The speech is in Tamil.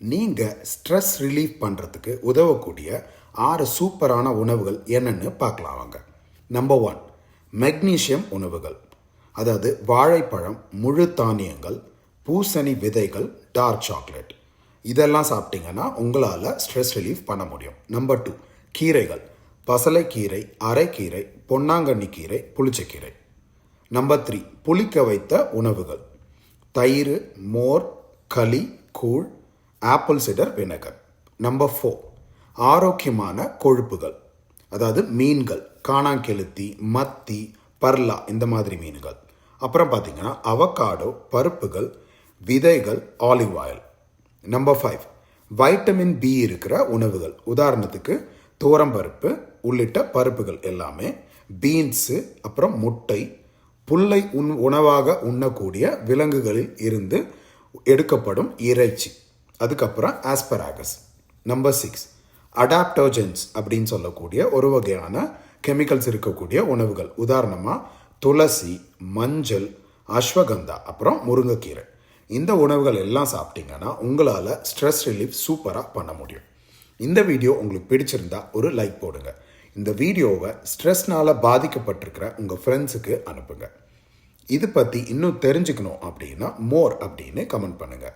நீங்கள் ஸ்ட்ரெஸ் ரிலீஃப் பண்ணுறதுக்கு உதவக்கூடிய 6 சூப்பரான உணவுகள் என்னென்னு பார்க்கலாம் வாங்க. நம்பர் 1, மெக்னீஷியம் உணவுகள். அதாவது வாழைப்பழம், முழு தானியங்கள், பூசணி விதைகள், டார்க் சாக்லேட். இதெல்லாம் சாப்பிட்டீங்கன்னா உங்களால் ஸ்ட்ரெஸ் ரிலீஃப் பண்ண முடியும். நம்பர் 2, கீரைகள். பசலைக்கீரை, அரைக்கீரை, பொன்னாங்கண்ணி கீரை, புளிச்சக்கீரை. நம்பர் 3, புளிக்க வைத்த உணவுகள். தயிர், மோர், களி, கூழ், ஆப்பிள் சிடர் வினகர். நம்பர் 4, ஆரோக்கியமான கொழுப்புகள். அதாவது மீன்கள், காணாங்கெளுத்தி, மத்தி, பர்லா, இந்த மாதிரி மீன்கள். அப்புறம் பார்த்தீங்கன்னா அவகாடோ, பருப்புகள், விதைகள், olive oil. Number 5, vitamin B இருக்கிற உணவுகள். உதாரணத்துக்கு துவரம்பருப்பு உள்ளிட்ட பருப்புகள் எல்லாமே, பீன்ஸு, அப்புறம் முட்டை, புல்லை உணவாக உண்ணக்கூடிய விலங்குகளில் இருந்து எடுக்கப்படும் இறைச்சி. அதுக்கப்புறம் ஆஸ்பராகஸ். நம்பர் 6, அடாப்டோஜென்ஸ் அப்படின்னு சொல்லக்கூடிய ஒரு வகையான கெமிக்கல்ஸ் இருக்கக்கூடிய உணவுகள். உதாரணமாக துளசி, மஞ்சள், அஸ்வகந்தா, அப்புறம் முருங்கைக்கீரை. இந்த உணவுகள் எல்லாம் சாப்பிட்டீங்கன்னா உங்களால் ஸ்ட்ரெஸ் ரிலீஃப் சூப்பராக பண்ண முடியும். இந்த வீடியோ உங்களுக்கு பிடிச்சிருந்தா ஒரு லைக் போடுங்க. இந்த வீடியோவை ஸ்ட்ரெஸ்னால் பாதிக்கப்பட்டிருக்கிற உங்கள் ஃப்ரெண்ட்ஸுக்கு அனுப்புங்க. இது பற்றி இன்னும் தெரிஞ்சுக்கணும் அப்படின்னா மோர் அப்படின்னு கமெண்ட் பண்ணுங்கள்.